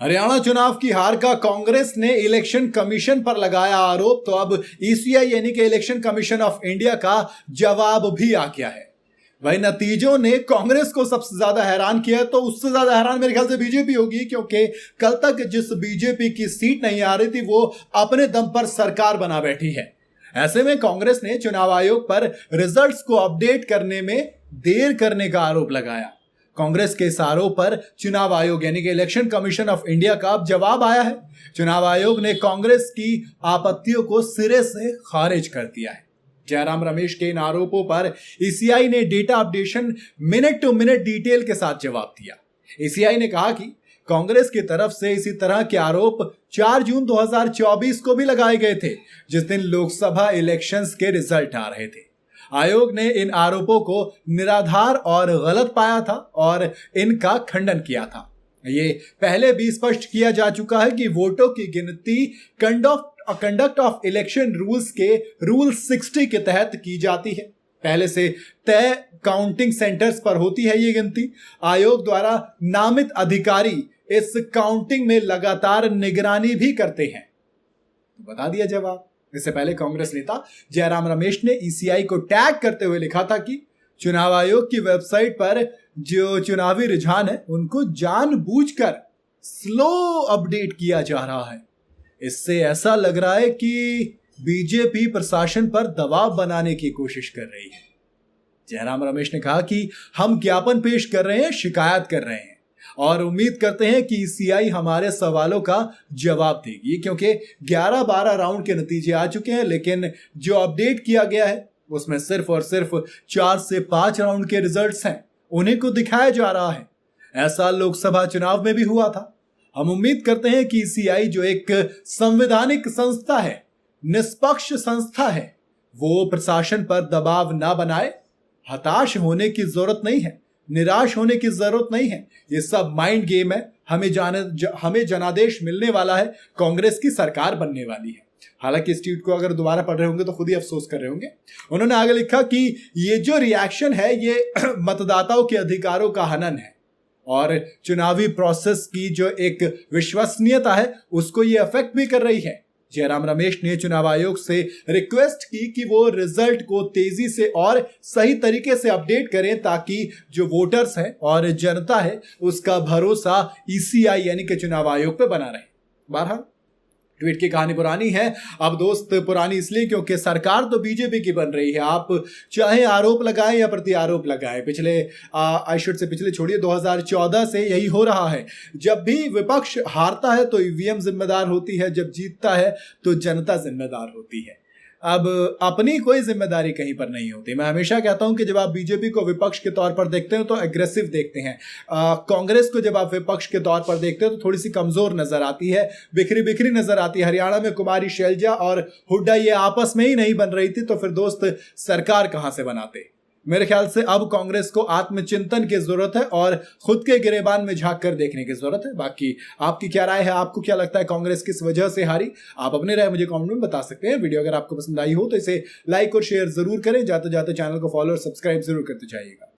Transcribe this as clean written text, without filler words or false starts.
हरियाणा चुनाव की हार का कांग्रेस ने इलेक्शन कमीशन पर लगाया आरोप, तो अब ईसीआई यानी कि इलेक्शन कमीशन ऑफ इंडिया का जवाब भी आ गया है। वही नतीजों ने कांग्रेस को सबसे ज्यादा हैरान किया, तो उससे ज्यादा हैरान मेरे ख्याल से बीजेपी होगी, क्योंकि कल तक जिस बीजेपी की सीट नहीं आ रही थी वो अपने दम पर सरकार बना बैठी है। ऐसे में कांग्रेस ने चुनाव आयोग पर रिजल्ट्स को अपडेट करने में देर करने का आरोप लगाया। कांग्रेस के इस आरोप पर चुनाव आयोग यानी कि इलेक्शन कमीशन ऑफ इंडिया का अब जवाब आया है। चुनाव आयोग ने कांग्रेस की आपत्तियों को सिरे से खारिज कर दिया है। जयराम रमेश के इन आरोपों पर ईसीआई ने data updation minute to minute detail के साथ जवाब दिया। ईसीआई ने कहा कि कांग्रेस की तरफ से इसी तरह के आरोप 4 जून 2024 को भी लगाए गए थे, जिस दिन लोकसभा इलेक्शंस के रिजल्ट आ रहे थे। आयोग ने इन आरोपों को निराधार और गलत पाया था और इनका खंडन किया था। ये पहले भी स्पष्ट किया जा चुका है कि वोटों की गिनती कंडक्ट ऑफ इलेक्शन रूल्स के रूल 60 के तहत की जाती है। पहले से तय काउंटिंग सेंटर्स पर होती है ये गिनती। आयोग द्वारा नामित अधिकारी इस काउंटिंग में लगातार निगरानी भी करते हैं। तो बता दिया जवाब। इससे पहले कांग्रेस नेता जयराम रमेश ने ईसीआई को टैग करते हुए लिखा था कि चुनाव आयोग की वेबसाइट पर जो चुनावी रुझान है उनको जानबूझकर स्लो अपडेट किया जा रहा है। इससे ऐसा लग रहा है कि बीजेपी प्रशासन पर दबाव बनाने की कोशिश कर रही है। जयराम रमेश ने कहा कि हम ज्ञापन पेश कर रहे हैं, शिकायत कर रहे हैं और उम्मीद करते हैं कि ईसीआई हमारे सवालों का जवाब देगी, क्योंकि 11-12 राउंड के नतीजे आ चुके हैं, लेकिन जो अपडेट किया गया है उसमें सिर्फ और सिर्फ 4 से 5 राउंड के रिजल्ट्स हैं, उन्हीं को दिखाया जा रहा है। ऐसा लोकसभा चुनाव में भी हुआ था। हम उम्मीद करते हैं कि ईसीआई जो एक संवैधानिक संस्था है, निष्पक्ष संस्था है, वो प्रशासन पर दबाव ना बनाए। हताश होने की जरूरत नहीं है, निराश होने की जरूरत नहीं है। ये सब माइंड गेम है। हमें जनादेश मिलने वाला है, कांग्रेस की सरकार बनने वाली है। हालांकि इस ट्वीट को अगर दोबारा पढ़ रहे होंगे तो खुद ही अफसोस कर रहे होंगे। उन्होंने आगे लिखा कि ये जो रिएक्शन है ये मतदाताओं के अधिकारों का हनन है और चुनावी प्रोसेस की जो एक विश्वसनीयता है उसको ये अफेक्ट भी कर रही है। जयराम रमेश ने चुनाव आयोग से रिक्वेस्ट की कि वो रिजल्ट को तेजी से और सही तरीके से अपडेट करें, ताकि जो वोटर्स हैं और जनता है उसका भरोसा ईसीआई यानी कि चुनाव आयोग पे बना रहे। बहरहाल ट्वीट की कहानी पुरानी है। अब दोस्त पुरानी इसलिए क्योंकि सरकार तो बीजेपी की बन रही है। आप चाहे आरोप लगाएं या प्रति आरोप लगाएं, पिछले छोड़िए 2014 से यही हो रहा है। जब भी विपक्ष हारता है तो ईवीएम जिम्मेदार होती है, जब जीतता है तो जनता जिम्मेदार होती है। अब अपनी कोई जिम्मेदारी कहीं पर नहीं होती। मैं हमेशा कहता हूं कि जब आप बीजेपी को विपक्ष के तौर पर देखते हो तो एग्रेसिव देखते हैं, कांग्रेस को जब आप विपक्ष के तौर पर देखते हो तो थोड़ी सी कमजोर नजर आती है, बिखरी बिखरी नजर आती है। हरियाणा में कुमारी शैलजा और हुड्डा ये आपस में ही नहीं बन रही थी, तो फिर दोस्त सरकार कहां से बनाते। मेरे ख्याल से अब कांग्रेस को आत्मचिंतन की जरूरत है और खुद के गिरेबान में झांक कर देखने की जरूरत है। बाकी आपकी क्या राय है, आपको क्या लगता है कांग्रेस किस वजह से हारी? आप अपनी राय मुझे कमेंट में बता सकते हैं। वीडियो अगर आपको पसंद आई हो तो इसे लाइक और शेयर जरूर करें। जाते जाते चैनल को फॉलो और सब्सक्राइब जरूर करते जाइएगा।